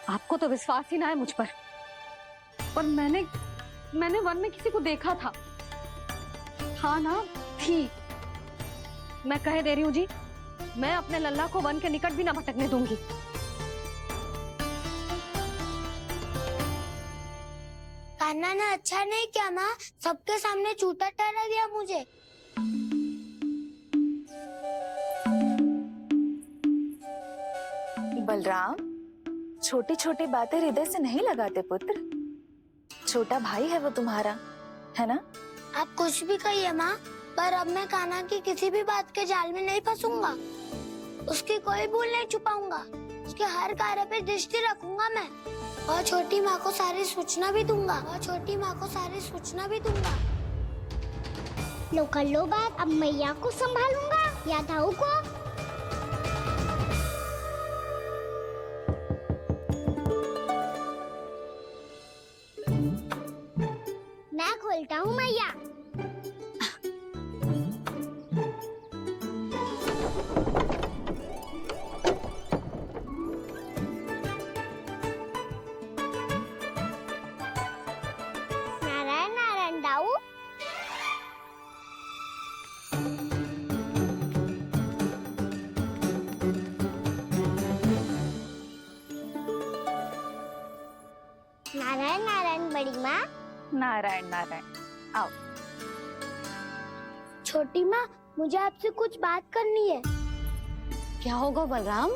आपको तो विश्वास ही ना है मुझ पर मैंने वन में किसी को देखा था। हाँ ना, थी। मैं कह दे रही हूँ जी, मैं अपने लल्ला को वन के निकट भी ना भटकने दूंगी। कान्हा ने अच्छा नहीं किया माँ, सबके सामने झूठा ठहरा दिया मुझे। बलराम, छोटी छोटी बातें हृदय से नहीं लगाते पुत्र। छोटा भाई है वो तुम्हारा, है ना? आप कुछ भी कहिए माँ, पर अब मैं कान्हा की किसी भी बात के जाल में नहीं फंसूंगा। उसकी कोई भूल नहीं छुपाऊंगा। उसके हर कार्य पे दृष्टि रखूंगा मैं, और छोटी माँ को सारी सूचना भी दूंगा। लो कर लो बात, अब मैया को संभालूंगा या दाऊ को। मैं खोलता हूँ मैया। नारायण नारायण दाऊ। नारायण नारायण बड़ी माँ। नारायण नारायण, आओ। छोटी माँ, मुझे आपसे कुछ बात करनी है। क्या होगा बलराम?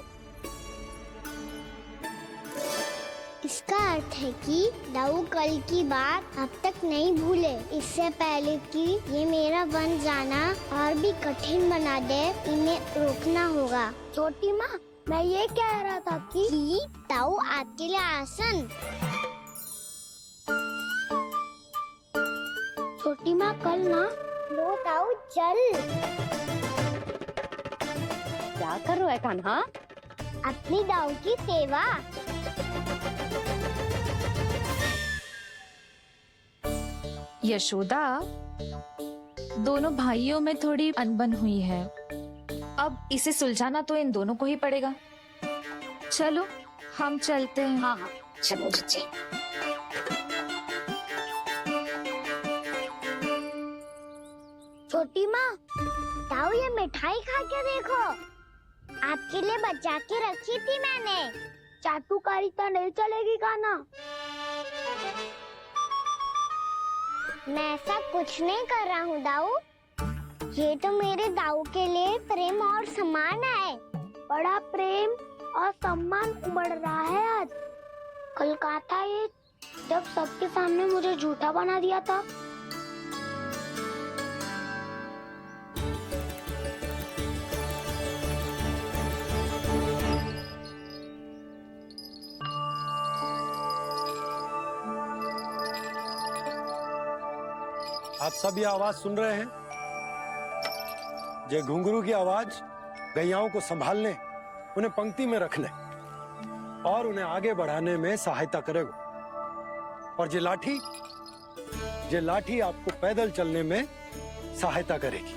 इसका अर्थ है कि दाऊ कल की बात अब तक नहीं भूले। इससे पहले कि ये मेरा वन जाना और भी कठिन बना दे, इन्हें रोकना होगा। छोटी माँ, मैं ये कह रहा था कि दाऊ आपके लिए आसन। छोटी माँ, कल ना लो दाऊ चल। क्या कर रहा है कान्हा? अपनी दाऊ की सेवा। यशोदा, दोनों भाइयों में थोड़ी अनबन हुई है। अब इसे सुलझाना तो इन दोनों को ही पड़ेगा। चलो हम चलते हैं। हाँ हाँ, चलो जी। छोटी माँ, दाऊ ये मिठाई खा के देखो। आपके लिए बचा के रखी थी मैंने। चाटुकारिता नहीं चलेगी कान्हा। मैं ऐसा कुछ नहीं कर रहा हूँ दाऊ। ये तो मेरे दाऊ के लिए प्रेम और सम्मान है। बड़ा प्रेम और सम्मान उमड़ रहा है आज। कल कहा था ये, जब सबके सामने मुझे झूठा बना दिया था। आप सब ये आवाज सुन रहे हैं? ये घुंघरू की आवाज गैयाओं को संभालने, उन्हें पंक्ति में रखने और उन्हें आगे बढ़ाने में सहायता करेगा। और ये लाठी आपको पैदल चलने में सहायता करेगी।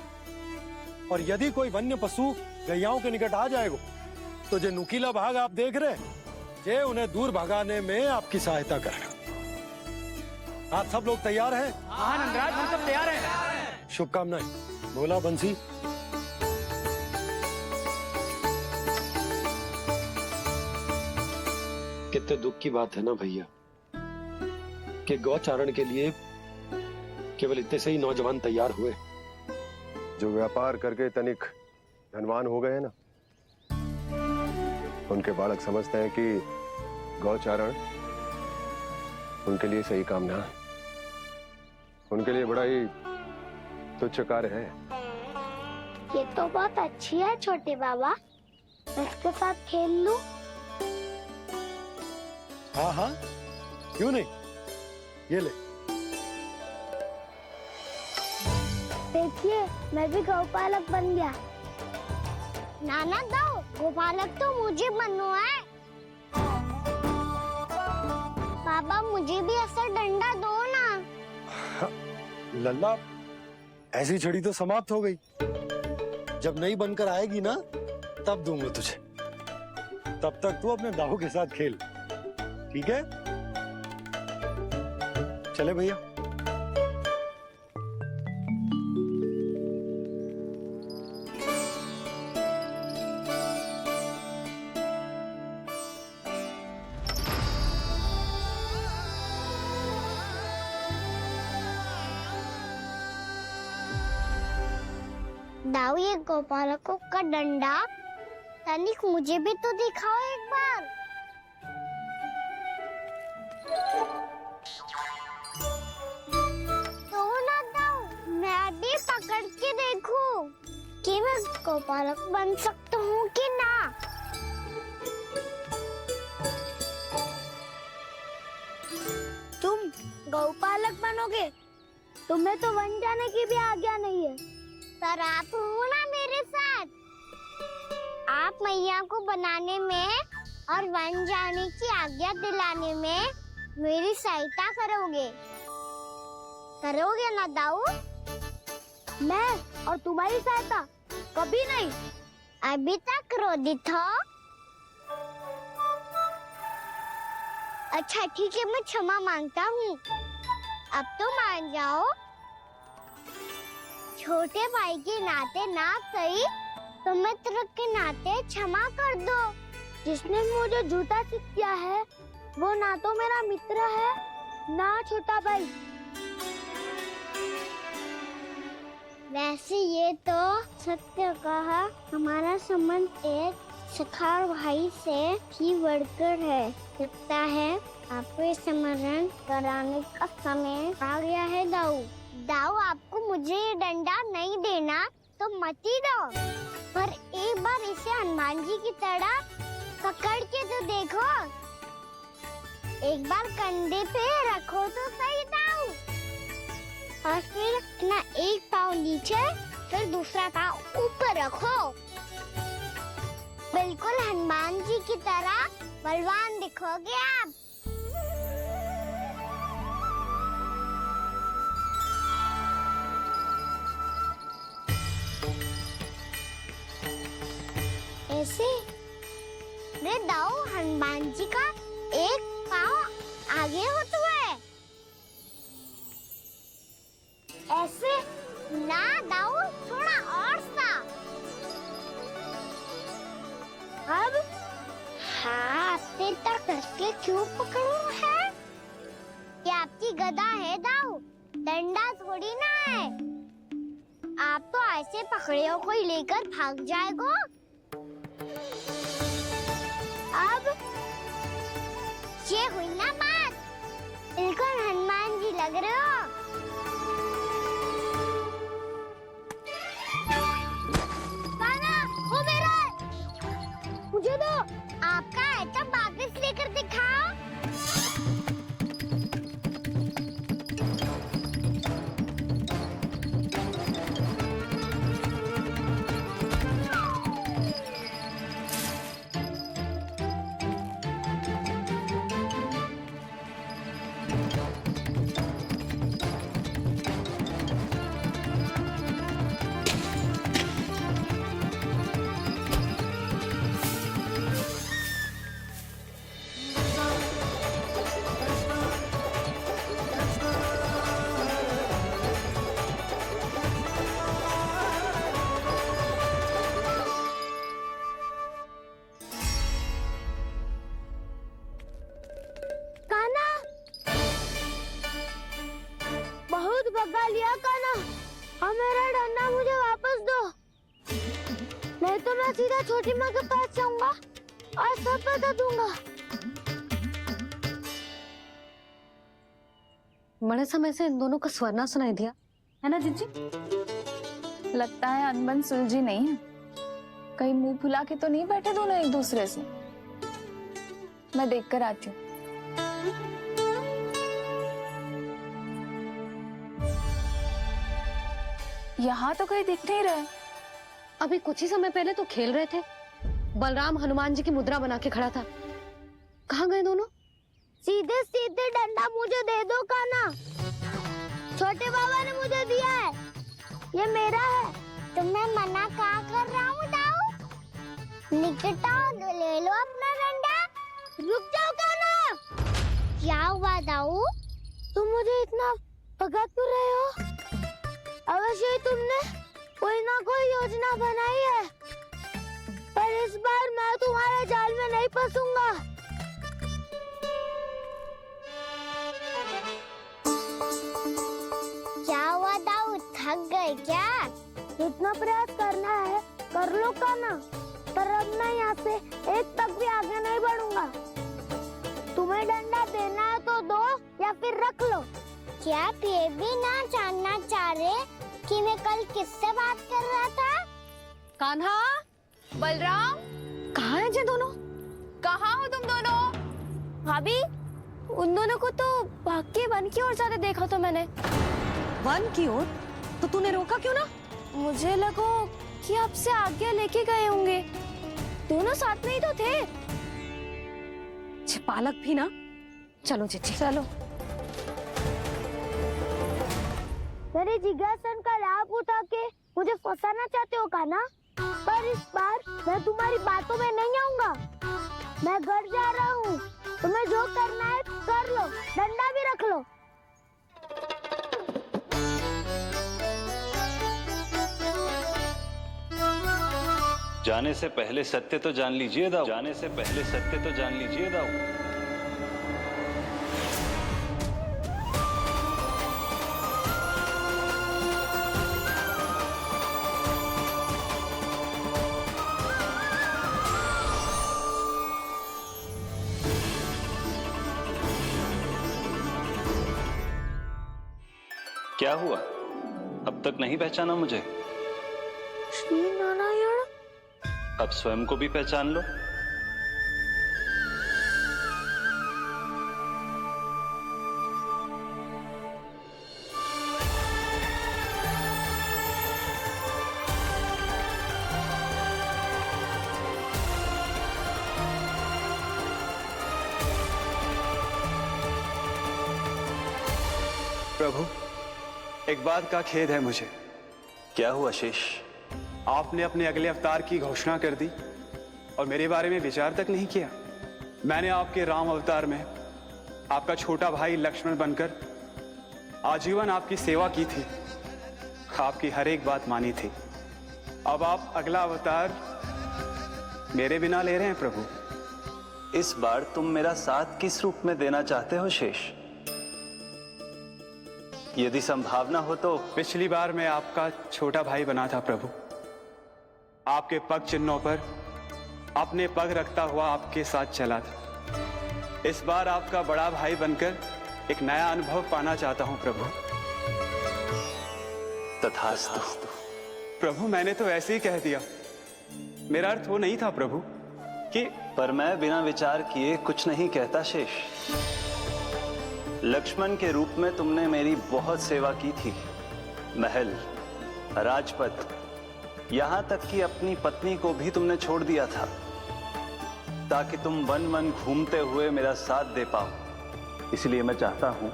और यदि कोई वन्य पशु गैयाओं के निकट आ जाएगा तो जो नुकीला भाग आप देख रहे हैं, ये उन्हें दूर भगाने में आपकी सहायता करेगा। आप सब लोग तैयार हैं? हाँ नंदराज, हम सब तैयार हैं। शुभकामनाएं। बोला बंसी। कितने दुख की बात है ना भैया कि गौचारण के लिए केवल इतने से ही नौजवान तैयार हुए। जो व्यापार करके तनिक धनवान हो गए हैं ना, उनके बालक समझते हैं कि गौचारण उनके लिए सही काम ना है। उनके लिए बड़ा ही तुच्छ कार्य है। ये तो बहुत अच्छी है छोटे बाबा, इसके साथ खेल लूं? हाँ हाँ, क्यों नहीं। ये ले। देखिए, मैं भी गौपालक बन गया। नाना दाऊ, गौपालक तो मुझे बनना है। बाबा, मुझे भी ऐसा डंडा दो ना। लल्ला, ऐसी छड़ी तो समाप्त हो गई। जब नई बनकर आएगी ना, तब दूंगा तुझे। तब तक तू अपने दाऊ के साथ खेल। ठीक है? चले भैया। दाऊ, ये गोपालकों का डंडा तनिक मुझे भी तो दिखाओ एक बार। तो ना दाऊ, मैं भी पकड़ के देखूं कि मैं गोपालक बन सकता हूँ कि ना। तुम गौपालक बनोगे? तुम्हें तो वन जाने की भी आज्ञा नहीं है। पर आप हो ना मेरे साथ। आप मैया को बनाने में और वन जाने की आज्ञा दिलाने में मेरी सहायता करोगे ना दाऊ? मैं और तुम्हारी सहायता कभी नहीं। अभी तक क्रोधित हो? अच्छा ठीक है, मैं क्षमा मांगता हूँ। अब तो मान जाओ। छोटे भाई के नाते ना सही तो मित्र के नाते क्षमा कर दो। जिसने मुझे झूठा सिखाया है वो ना तो मेरा मित्र है ना छोटा भाई। वैसे ये तो सत्य कहा, हमारा संबंध एक सखार भाई से भी बढ़कर है। लगता है आपको स्मरण कराने का समय आ गया है दाऊ। दाऊ, आपको मुझे ये डंडा नहीं देना तो मत ही दो, पर एक बार इसे हनुमान जी की तरह पकड़ के तो देखो। एक बार कंधे पे रखो तो सही दाऊ, और फिर अपना एक पाँव नीचे फिर दूसरा पाँव ऊपर रखो। बिल्कुल हनुमान जी की तरह बलवान दिखोगे आप। ऐसे रे दाऊ, हनुमान जी का एक पाँव आगे होता है। ऐसे ना दाऊ, थोड़ा और सा। अब हाथ से तक कसके क्यों पकड़ो है? ये आपकी गदा है दाऊ, डंडा थोड़ी ना है। आप तो ऐसे पकड़ियों को ही लेकर भाग जाएगो। अब ये हुई ना बात, बिल्कुल हनुमान जी लग रहे हो। कान्हा, वो मेरा है। मुझे दो। आपका है तो वापस लेकर दिखाओ। भगा लिया कान्हा, अब मेरा डंडा मुझे वापस दो, नहीं तो मैं सीधा छोटी माँ के पास जाऊंगा और सब बता दूंगा। बड़े समय से इन दोनों का स्वर ना सुनाई दिया है ना जीजी? लगता है अनबन सुलझी नहीं है। कहीं मुंह फुला के तो नहीं बैठे दोनों एक दूसरे से। मैं देख कर आती हूँ। यहाँ तो कहीं दिख नहीं रहा। अभी कुछ ही समय पहले तो खेल रहे थे। बलराम हनुमान जी की मुद्रा बना के खड़ा था। कहाँ गए दोनों? सीधे सीधे डंडा मुझे दे दो कान्हा, छोटे बाबा ने मुझे दिया है, ये मेरा है। तो मैं मना कहाँ कर रहा हूँ दाऊ? निकट आओ, ले लो अपना डंडा। रुक जाओ कान्हा। क्या हुआ दाऊ? तुम मुझे इतना भगा क्यों रहे हो? अवश्य ही तुमने कोई ना कोई योजना बनाई है, पर इस बार मैं तुम्हारे जाल में नहीं फंसूंगा। क्या हुआ दाऊ, थक गए क्या? जितना प्रयास करना है कर लो कान्हा, पर अब मैं यहाँ से एक तक भी आगे नहीं बढ़ूंगा। तुम्हें डंडा देना है तो दो या फिर रख लो। क्या आप ये भी ना जानना चाह रहे कि मैं कल किससे बात कर रहा था? कान्हा, बलराम, कहाँ है ये दोनों? कहाँ हो तुम दोनों? भाभी, उन दोनों को तो भाग के वन की ओर जाते देखा तो मैंने। वन की ओर? तो तूने रोका क्यों ना? मुझे लगा कि आपसे आज्ञा लेके गए होंगे। दोनों साथ में ही तो थे। पालक भी ना। चलो चिट्ठी, चलो। मेरे जिज्ञासन का लाभ उठा के मुझे फंसाना चाहते हो कान्हा? पर इस बार मैं तुम्हारी बातों में नहीं आऊंगा। मैं घर जा रहा हूँ, तुम्हें जो करना है कर लो, डंडा भी रख लो। जाने से पहले सत्य तो जान लीजिए दाऊ, जाने से पहले सत्य तो जान लीजिए दाऊ। क्या हुआ, अब तक नहीं पहचाना मुझे? श्री नारायण। अब स्वयं को भी पहचान लो। प्रभु, एक बात का खेद है मुझे। क्या हुआ शेष? आपने अपने अगले अवतार की घोषणा कर दी और मेरे बारे में विचार तक नहीं किया। मैंने आपके राम अवतार में आपका छोटा भाई लक्ष्मण बनकर आजीवन आपकी सेवा की थी, आपकी हर एक बात मानी थी। अब आप अगला अवतार मेरे बिना ले रहे हैं प्रभु। इस बार तुम मेरा साथ किस रूप में देना चाहते हो शेष? यदि संभावना हो तो। पिछली बार मैं आपका छोटा भाई बना था प्रभु, आपके पग चिन्हों पर अपने पग रखता हुआ आपके साथ चला था। इस बार आपका बड़ा भाई बनकर एक नया अनुभव पाना चाहता हूं प्रभु। तथास्तु। प्रभु, मैंने तो ऐसे ही कह दिया, मेरा अर्थ वो नहीं था प्रभु कि। पर मैं बिना विचार किए कुछ नहीं कहता शेष। लक्ष्मण के रूप में तुमने मेरी बहुत सेवा की थी। महल, राजपथ, यहां तक कि अपनी पत्नी को भी तुमने छोड़ दिया था ताकि तुम वन वन घूमते हुए मेरा साथ दे पाओ। इसलिए मैं चाहता हूं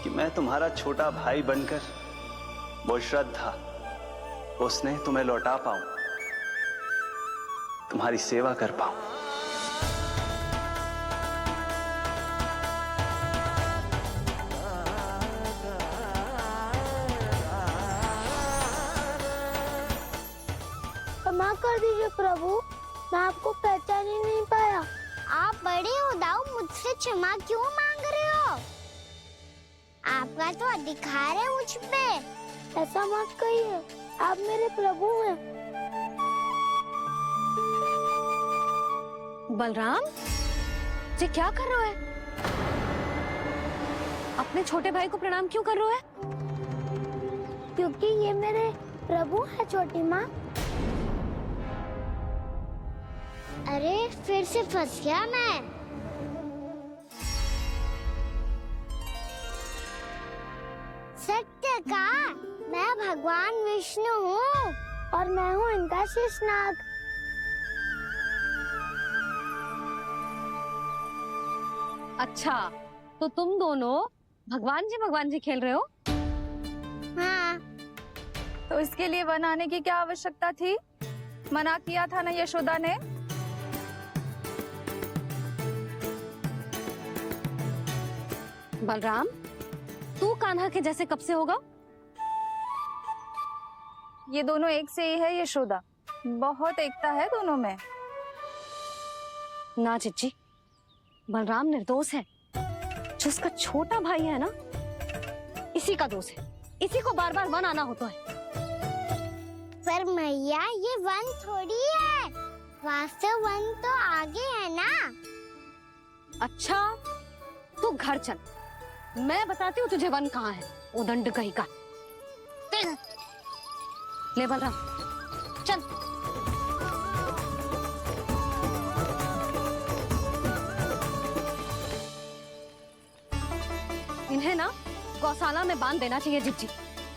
कि मैं तुम्हारा छोटा भाई बनकर वो श्रद्धा, वो स्नेह तुम्हें लौटा पाऊं, तुम्हारी सेवा कर पाऊं। क्षमा कर दीजिए प्रभु, मैं आपको पहचान ही नहीं पाया। आप बड़े हो दाऊ, मुझसे क्षमा क्यों मांग रहे हो? आपका तो अधिकार है मुझ पे। ऐसा मत कहिए, आप मेरे प्रभु हैं। बलराम, ये क्या कर रहा है? अपने छोटे भाई को प्रणाम क्यों कर रहा है? क्योंकि ये मेरे प्रभु है छोटी माँ। अरे फिर से फंस गया मैं। सत्य का, मैं भगवान विष्णु हूँ और मैं हूँ इनका शेषनाग। अच्छा, तो तुम दोनों भगवान जी खेल रहे हो? हाँ। तो इसके लिए वन आने की क्या आवश्यकता थी? मना किया था ना यशोदा ने? बलराम, तू कान्हा के जैसे कब से होगा? ये दोनों एक से ही है यशोदा, बहुत एकता है दोनों में। ना चिच्ची, बलराम निर्दोष है। जो उसका छोटा भाई है ना, इसी का दोष है। इसी को बार बार वन आना होता है। पर मैया ये वन थोड़ी है, वास्तव वन तो आगे है ना। अच्छा, तू घर चल, मैं बताती हूँ तुझे वन कहाँ है। उदंड कहीं का। ले बलराम, चल। इन्हें ना गौशाला में बांध देना चाहिए जिज्जी,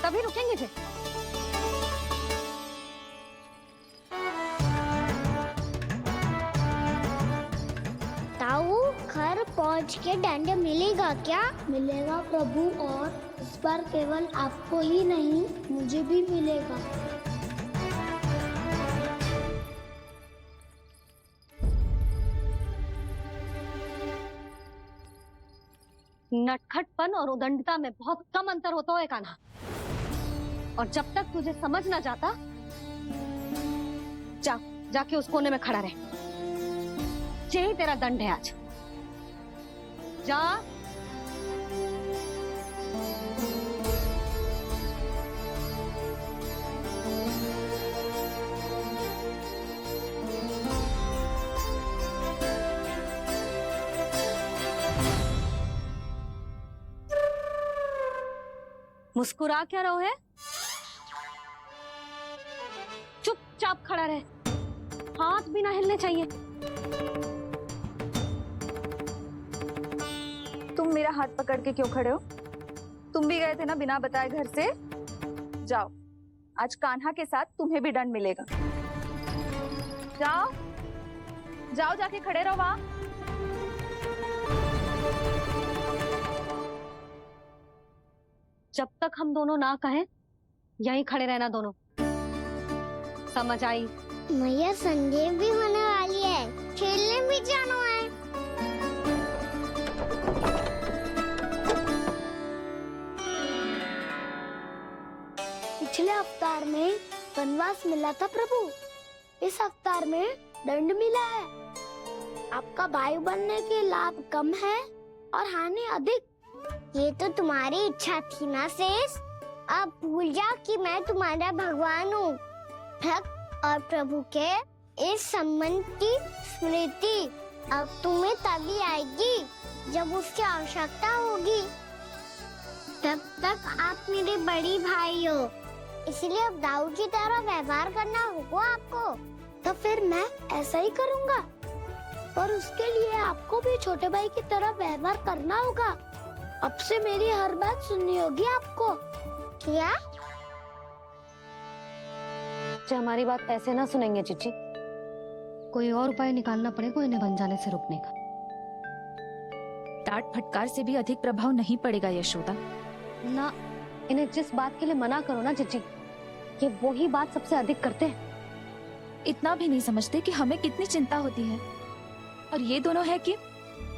तभी रुकेंगे फिर। ताऊ, घर पहुंच के दंड मिलेगा क्या? मिलेगा प्रभु, और इस बार केवल आपको ही नहीं मुझे भी मिलेगा। नटखटपन और उदंडता में बहुत कम अंतर होता है कान्हा, और जब तक तुझे समझ ना जाता, जाके उस कोने में खड़ा रहे। यही तेरा दंड है आज। जा। मुस्कुरा क्या रहो है? चुपचाप खड़ा रहे, हाथ भी ना हिलने चाहिए। तुम मेरा हाथ पकड़ के क्यों खड़े हो? तुम भी गए थे ना बिना बताए घर से। जाओ, आज कान्हा के साथ तुम्हें भी दंड मिलेगा। जाओ जाओ, जाके खड़े रहो वहां। जब तक हम दोनों ना कहें, यहीं खड़े रहना दोनों। समझ आई? मैया, संडे भी होने वाली है, खेलने भी जाना है। पिछले अवतार में वनवास मिला था प्रभु, इस अवतार में दंड मिला है। आपका भाई बनने के लाभ कम है और हानि अधिक। ये तो तुम्हारी इच्छा थी ना शेष। अब भूल जा कि मैं तुम्हारा भगवान हूँ। भक्त और प्रभु के इस संबंध की स्मृति अब तुम्हें तभी आएगी जब उसकी आवश्यकता होगी। तब तक आप मेरे बड़ी भाई हो, इसलिए अब दाऊ की तरह व्यवहार करना होगा आपको। तो फिर मैं ऐसा ही करूँगा, पर उसके लिए आपको भी छोटे भाई की तरह व्यवहार करना होगा। अब से मेरी हर बात सुननी होगी आपको। क्या? जो हमारी बात ऐसे ना सुनेंगे चिच्ची, कोई और उपाय निकालना पड़ेगा इन्हें बन जाने से रुकने का। डांट फटकार से भी अधिक प्रभाव नहीं पड़ेगा यशोदा। ना, इन्हें जिस बात के लिए मना करो ना चिच्ची, ये वही बात सबसे अधिक करते हैं। इतना भी नहीं समझते कि हमें कितनी चिंता होती है, और ये दोनों है कि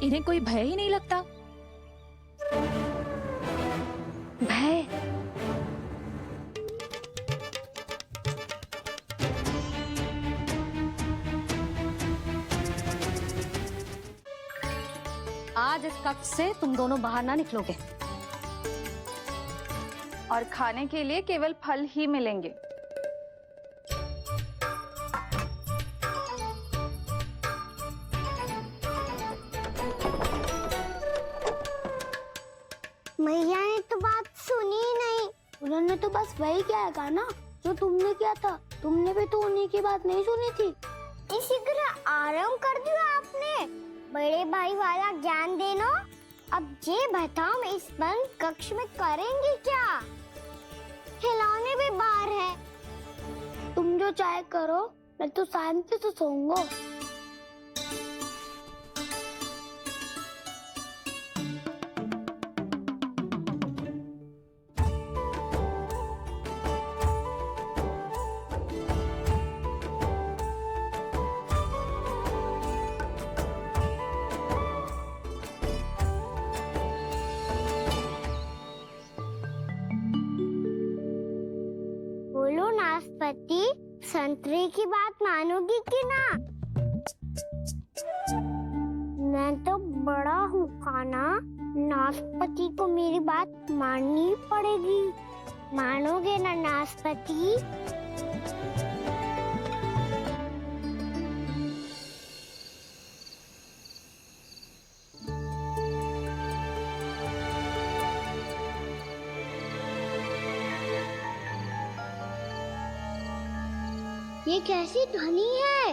इन्हें कोई भय ही नहीं लगता। भय? आज इस कक्ष से तुम दोनों बाहर ना निकलोगे, और खाने के लिए केवल फल ही मिलेंगे। मैया ने तो बात सुनी ही नहीं। उन्होंने तो बस वही किया ना जो तुमने किया था। तुमने भी तो उन्हीं की बात नहीं सुनी थी। इसी तरह आराम कर दिया आपने। बड़े भाई वाला ज्ञान देना। अब ये बताओ, मैं इस बंद कक्ष में करेंगे क्या? खिलौने भी बाहर है। तुम जो चाहे करो, मैं तो शांति से सोऊंगा। संतरे की बात मानोगी कि ना? मैं तो बड़ा हूँ काना, नाशपाती को मेरी बात माननी पड़ेगी। मानोगे ना नाशपाती? ये कैसी ध्वनि है?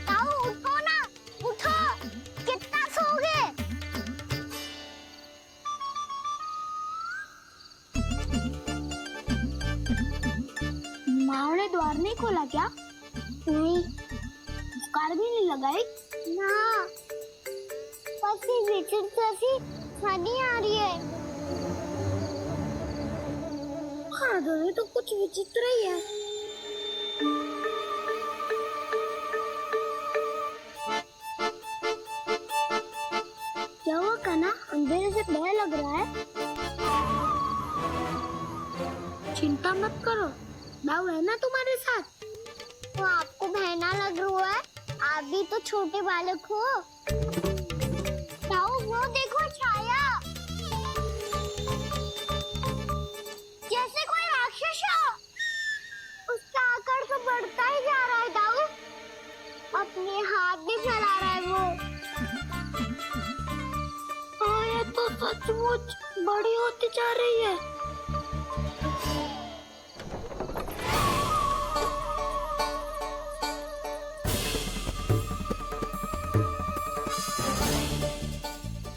ताऊ उठो ना, उठो, कितना सोओगे? माँ ने द्वार नहीं खोला क्या? नहीं। कार भी नहीं लगाई? ना। विचित्र सी ध्वनि आ रही है। हाँ ध्वनि तो कुछ विचित्र ही है। क्या हुआ काना? अंधेरे से भय लग रहा है। चिंता मत करो, दाऊ है ना तुम्हारे साथ। तो आपको भय ना लग रहा है? आप भी तो छोटे बालक हो। वो देखो छाया, जैसे कोई राक्षस हो। उसका आकार तो बढ़ता ही जा रहा है दाऊ। अपने हाथ भी फैला रहा है वो। ये तो सचमुच बड़ी होती जा रही है।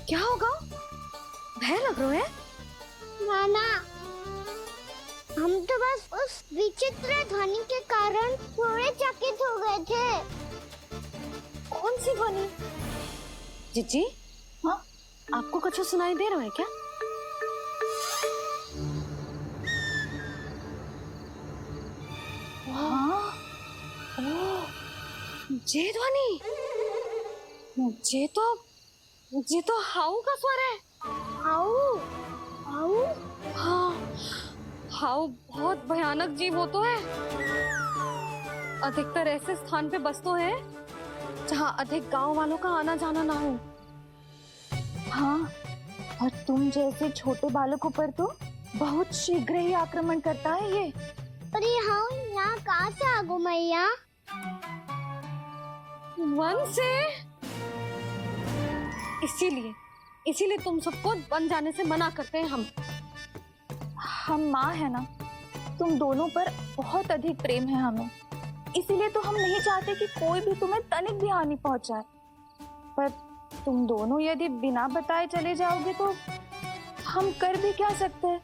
क्या होगा? भय लग रहा है? नाना, हम तो बस उस विचित्र ध्वनि के कारण थोड़े चकित हो गए थे। कौन सी ध्वनि? जीजी, हाँ, आपको कुछ सुनाई दे रहा है क्या? हाँ, ओह, ये ध्वनि, ये तो हाउ का स्वर है। हाउ? हाउ? हाँ, हाउ बहुत भयानक जीव हो तो है। अधिकतर ऐसे स्थान पे बसते हैं जहाँ अधिक गांव वालों का आना जाना ना हो। हाँ, और तुम जैसे छोटे बालकों पर तो बहुत शीघ्र ही आक्रमण करता है ये। पर ये हाउ यहाँ कहाँ से आ गो मैया? वन से। इसीलिए तुम सबको वन जाने से मना करते हैं हम माँ है ना, तुम दोनों पर बहुत अधिक प्रेम है हमें, इसीलिए तो हम नहीं चाहते कि कोई भी तुम्हें तनिक भी हानि पहुंचाए। पर तुम दोनों यदि बिना बताए चले जाओगे तो हम कर भी क्या सकते हैं?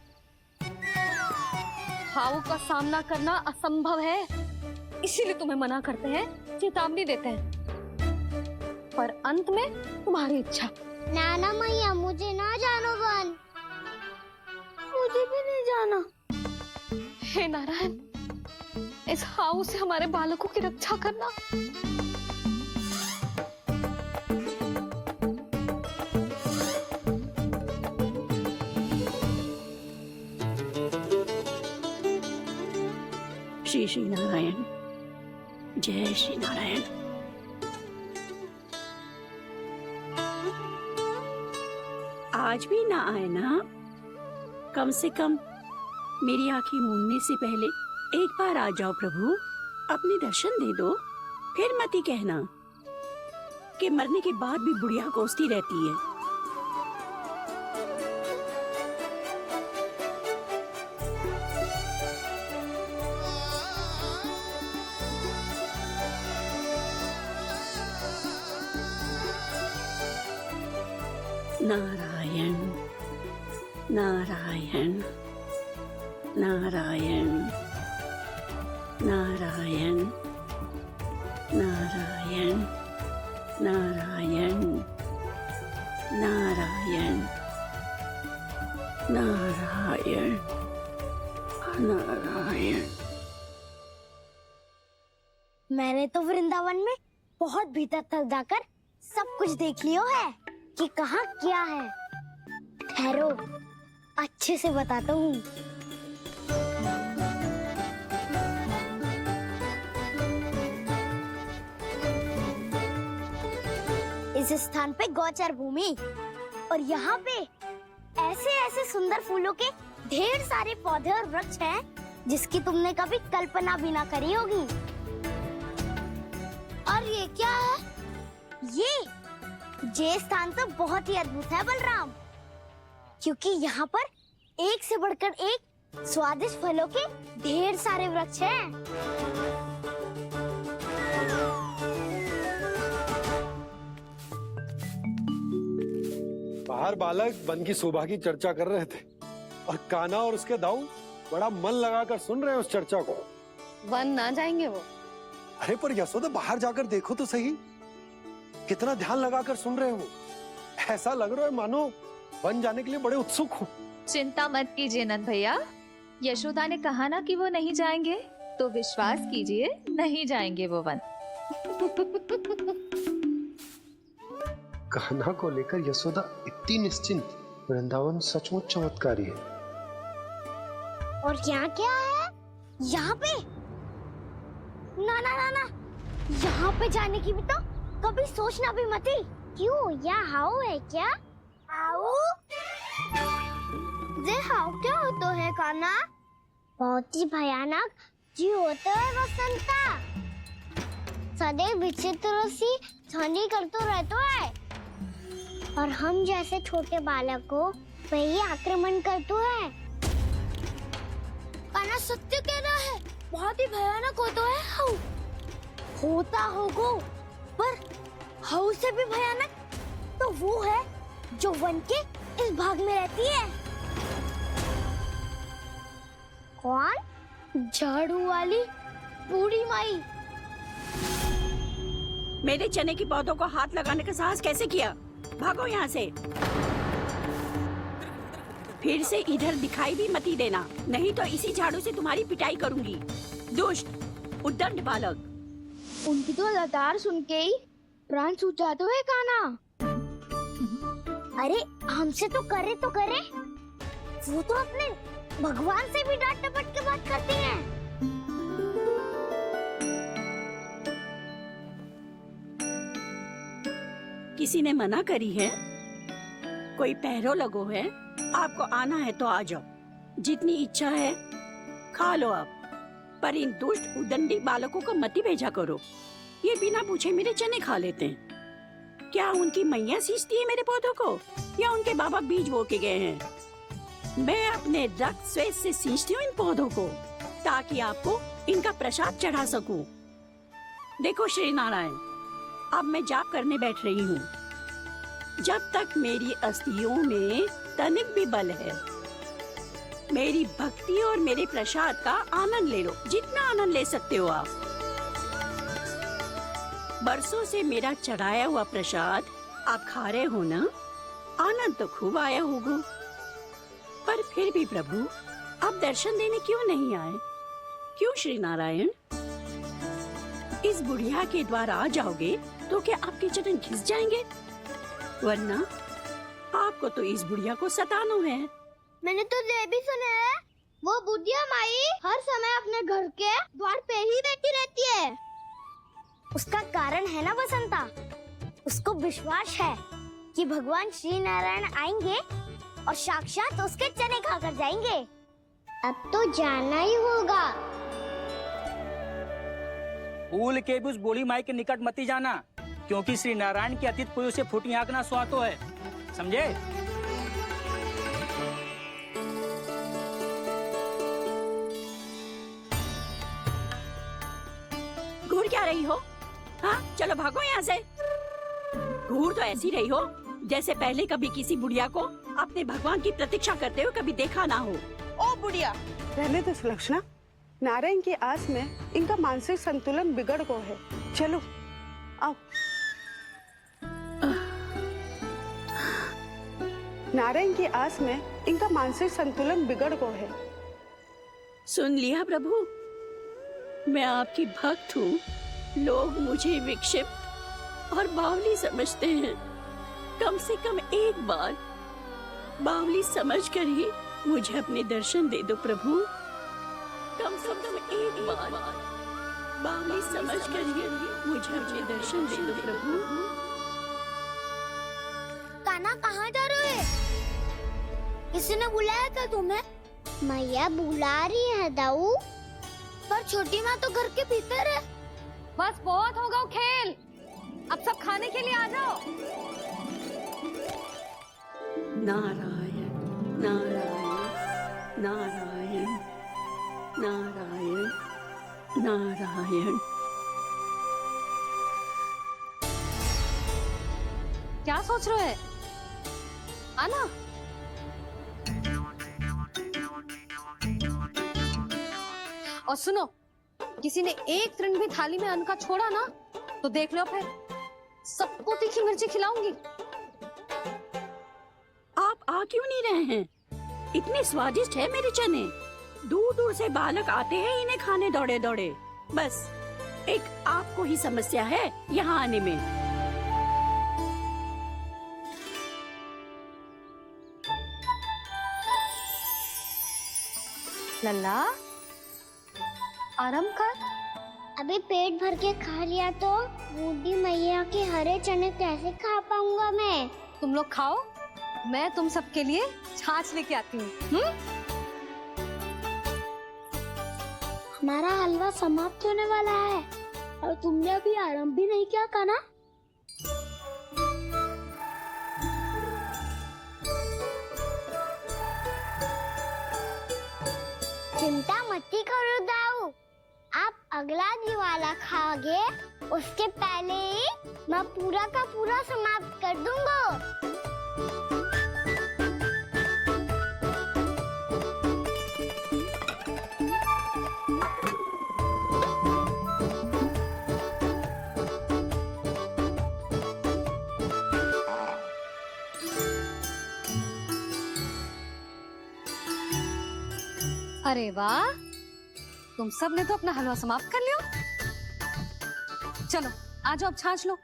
हाउ का सामना करना असंभव है, इसीलिए तुम्हें मना करते हैं, चेतावनी देते हैं। पर अंत में तुम्हारी इच्छा। नाना मैया, मुझे ना जानो वन। मुझे भी नहीं जाना। हे नारायण, इस हाउ से हमारे बालकों की रक्षा करना। श्री श्री नारायण, जय श्री नारायण। आज भी ना आए ना? कम से कम मेरी आंखें मूंदने से पहले एक बार आ जाओ प्रभु, अपने दर्शन दे दो। फिर मत ही कहना कि मरने के बाद भी बुढ़िया कोसती रहती है। नारायण नारायण नारायण नारायण नारायण नारायण नारायण नारायण नारायण। मैंने तो वृंदावन में बहुत भीतर तक जाकर सब कुछ देख लियो है कि कहाँ क्या है? ठहरो, अच्छे से बताता हूँ। इस स्थान पे गौचर भूमि और यहाँ पे ऐसे ऐसे सुंदर फूलों के ढेर सारे पौधे और वृक्ष हैं जिसकी तुमने कभी कल्पना भी ना करी होगी। और ये क्या है? ये स्थान तो बहुत ही अद्भुत है बलराम, क्योंकि यहाँ पर एक से बढ़कर एक स्वादिष्ट फलों के ढेर सारे वृक्ष हैं। बाहर बालक वन की शोभा की चर्चा कर रहे थे और कान्हा और उसके दाऊ बड़ा मन लगाकर सुन रहे हैं उस चर्चा को। वन ना जाएंगे वो? अरे पर यशोदा, बाहर जाकर देखो तो सही, कितना ध्यान लगाकर सुन रहे हो। ऐसा लग रहा है मानो वन जाने के लिए बड़े उत्सुक हो। चिंता मत कीजिए नंद भैया, यशोदा ने कहा ना कि वो नहीं जाएंगे, तो विश्वास कीजिए नहीं जाएंगे वो वन। कान्हा को लेकर यशोदा इतनी निश्चिंत, वृंदावन सचमुच चमत्कारी है। और यहाँ क्या है? यहाँ पे ना ना ना ना, यहाँ पे जाने की भी तो कभी सोचना भी मत ही। क्यों, यहाँ हाउ है क्या? हाउ? ये हाउ क्या होता है कान्हा? बहुत ही भयानक जी होता है वसंता। सदैव विचित्र सी ध्वनि करते रहता है और हम जैसे छोटे बालकों पे ही आक्रमण करते हैं। कान्हा सत्य कह रहा है, बहुत ही भयानक होता है हाउ। होता होगा, पर हाउ से भी भयानक तो वो है जो वन के इस भाग में रहती है। कौन? झाड़ू वाली बूढ़ी माई। मेरे चने की पौधों को हाथ लगाने का साहस कैसे किया? भागो यहाँ से। फिर से इधर दिखाई भी मत ही देना, नहीं तो इसी झाड़ू से तुम्हारी पिटाई करूंगी। दुष्ट, उद्दंड बालक। उनकी तो लतार सुन के ही प्राण छूट जाते हुए कान्हा। अरे हमसे तो करे, वो तो अपने भगवान से भी डांट डपट के बात करती हैं। किसी ने मना करी है? कोई पहरो लगो है? आपको आना है तो आ जाओ, जितनी इच्छा है खा लो आप, पर इन दुष्ट उदंडी बालकों को मत ही भेजा करो। ये बिना पूछे मेरे चने खा लेते हैं। क्या उनकी मैया सींचती है मेरे पौधों को, या उनके बाबा बीज बो के गए हैं? मैं अपने रक्त स्वेद से सींचती हूँ इन पौधों को, ताकि आपको इनका प्रसाद चढ़ा सकूं। देखो श्री नारायण, अब मैं जाप करने बैठ रही हूँ। जब तक मेरी अस्थियों में तनिक भी बल है, मेरी भक्ति और मेरे प्रसाद का आनंद ले लो, जितना आनंद ले सकते हो आप। बरसों से मेरा चढ़ाया हुआ प्रसाद आप खा रहे हो ना, आनंद तो खूब आया होगा। पर फिर भी प्रभु, आप दर्शन देने क्यों नहीं आए? क्यों श्री नारायण? इस बुढ़िया के द्वार आ जाओगे तो क्या आपके चरण घिस जाएंगे? वरना आपको तो इस बुढ़िया को सताना है। मैंने तो ये भी सुना है, वो बुढ़िया माई हर समय अपने घर के द्वार पे ही बैठी रहती है। उसका कारण है ना बसंता, उसको विश्वास है कि भगवान श्री नारायण आएंगे और साक्षात उसके चने खाकर जाएंगे। अब तो जाना ही होगा। भूल के भी उस बूढ़ी माई के निकट मत ही जाना, क्योंकि श्री नारायण की अतीत पुरुष से फूटी आंकना स्वातो है, समझे? घूर क्या रही हो? हाँ, चलो भागो यहाँ से। घूर तो ऐसी रही हो जैसे पहले कभी किसी बुढ़िया को अपने भगवान की प्रतीक्षा करते हुए कभी देखा ना हो। ओ बुढ़िया, पहले तो सुलक्षणा, नारायण की आस में इनका मानसिक संतुलन बिगड़ गया है। चलो आओ। नारायण की आस में इनका मानसिक संतुलन बिगड़ गया है। सुन लिया प्रभु, मैं आपकी भक्त हूँ। लोग मुझे विक्षिप्त और बावली समझते हैं। कम से कम एक बार बावली समझकर ही मुझे अपने दर्शन दे दो प्रभु। कम से कम एक बार बावली समझकर ही मुझे अपने दर्शन दे दो प्रभु। कान्हा कहाँ जा रहे हो? किसी ने बुलाया था तुम्हें? मैया बुला रही है दाऊ। पर छोटी माँ तो घर के भीतर है। बस बहुत होगा वो खेल, अब सब खाने के लिए आ जाओ। नारायण नारायण नारायण नारायण नारायण। क्या सोच रहे हैं? आना। और सुनो, किसी ने एक तृण भी थाली में अन्न का छोड़ा ना तो देख लो, फिर सबको तीखी मिर्ची खिलाऊंगी। आप आ क्यों नहीं रहे हैं? इतने स्वादिष्ट है मेरे चने। दूर दूर से बालक आते हैं इन्हें खाने दौड़े दौड़े। बस एक आपको ही समस्या है यहाँ आने में। लल्ला, आराम कर। अभी पेट भर के खा लिया तो बूढ़ी मैया के हरे चने कैसे खा पाऊंगा मैं? तुम लोग खाओ, मैं तुम सबके लिए छाछ लेके आती हूँ। हमारा हलवा समाप्त होने वाला है और तुमने अभी आराम भी नहीं किया कान्हा। चिंता मत करो दाऊ, आप अगला दिवाला खाओगे उसके पहले ही मैं पूरा का पूरा समाप्त कर दूंगा। अरे वाह, तुम सब ने तो अपना हलवा समाप्त कर लिया। चलो आ जाओ, अब छाछ लो।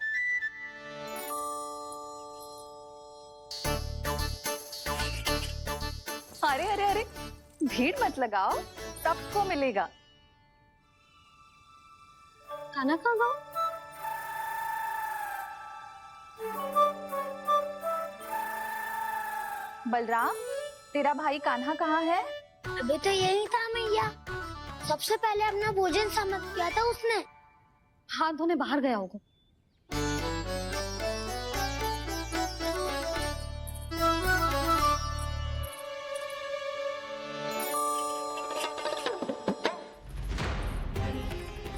अरे अरे अरे, भीड़ मत लगाओ, सबको मिलेगा। खाना कहाँ गया? बलराम, तेरा भाई कान्हा कहाँ है? अभी तो यही था मैया। सबसे पहले अपना भोजन समाप्त किया था उसने। हाथ धोने बाहर गया होगा।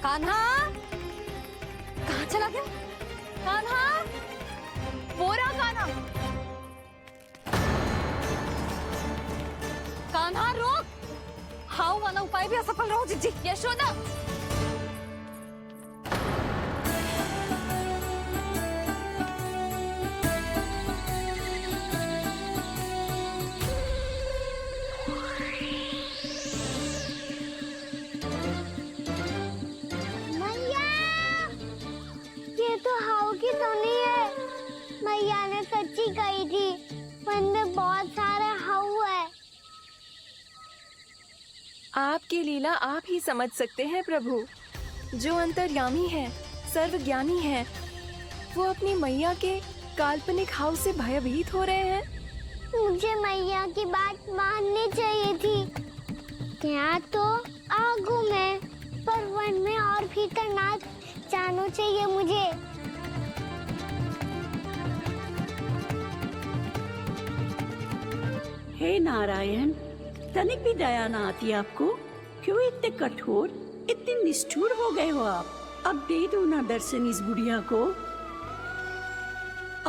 कान्हा कहाँ चला गया? कान्हा, वो रहा कान्हा। कान्हा रोक! हाउ वाला उपाय भी असफल रहो जिज्जी। यशोदा, मैया, ये तो हाउ की धुनी है। मैया ने सच्ची कही थी, मन में बहुत सारे हाउ है। आपकी लीला आप ही समझ सकते हैं प्रभु। जो अंतर्यामी है, सर्वज्ञानी है, वो अपनी मैया के काल्पनिक हाव से भयभीत हो रहे हैं। मुझे मैया की बात माननी चाहिए थी। यहाँ तो आगू में, पर वन में और भीतर ना जाना चाहिए मुझे। हे नारायण, तनिक भी दया ना आती आपको? क्यों इतने कठोर, इतने निष्ठुर हो गए हो आप? अब दे दो ना दर्शन इस बुढ़िया को।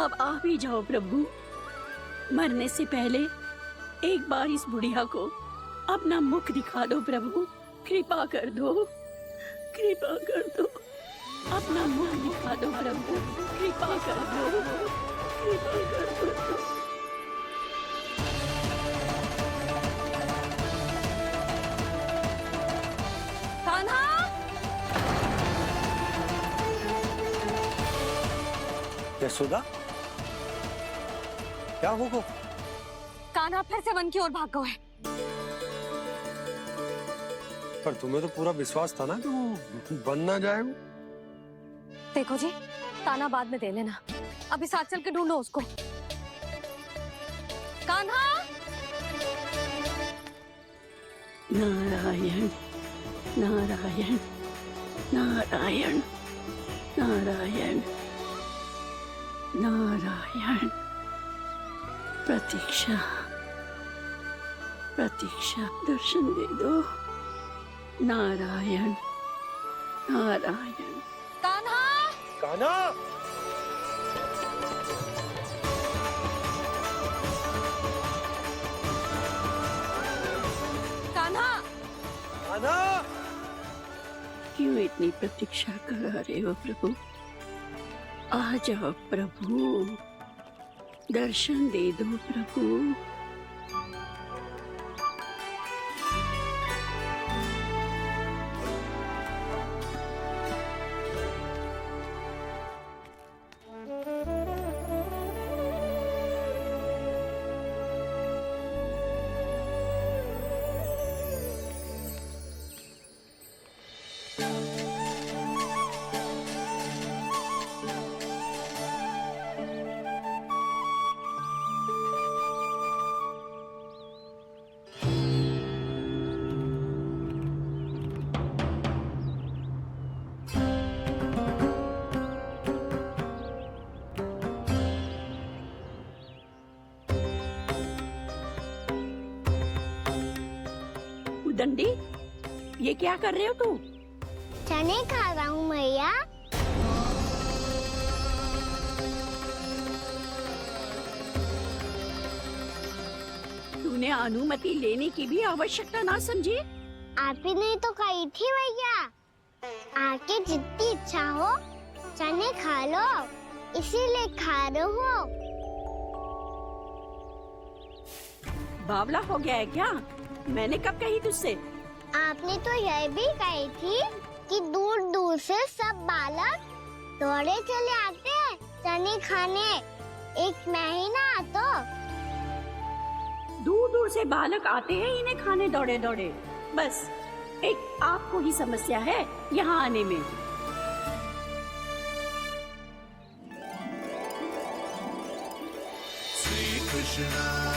अब आ भी जाओ प्रभु। मरने से पहले एक बार इस बुढ़िया को अपना मुख दिखा दो प्रभु। कृपा कर दो, कृपा कर दो। अपना मुख दिखा दो प्रभु, कृपा कर दो, कृपा कर दो। यशोदा, क्या होगा? कान्हा फिर से वन की ओर भाग गए। पर तुम्हें तो पूरा विश्वास था ना कि वो बन ना जाए। देखो जी, ताना बाद में दे लेना, अभी साथ चल के ढूंढो उसको। कान्हा! नारायण नारायण नारायण नारायण नारायण। प्रतीक्षा प्रतीक्षा, दर्शन दे दो। नारायण नारायण। कान्हा! कान्हा! कान्हा! कान्हा! क्यों इतनी प्रतीक्षा करा रहे हो प्रभु? आ जाओ प्रभु, दर्शन दे दो प्रभु। दंडी, ये क्या कर रहे हो तू? चने खा रहा हूँ मैया। तूने अनुमति लेने की भी आवश्यकता ना समझी? आप ही ने तो कही थी भैया, आके जितनी इच्छा हो चने खा लो, इसीलिए खा रहे हो। बावला हो गया है क्या? मैंने कब कही तुझसे? आपने तो यह भी कही थी कि दूर दूर से सब बालक दौड़े चले आते हैं चने खाने, एक महीना तो दूर दूर से बालक आते हैं इन्हें खाने दौड़े दौड़े। बस एक आपको ही समस्या है यहाँ आने में। श्री कृष्ण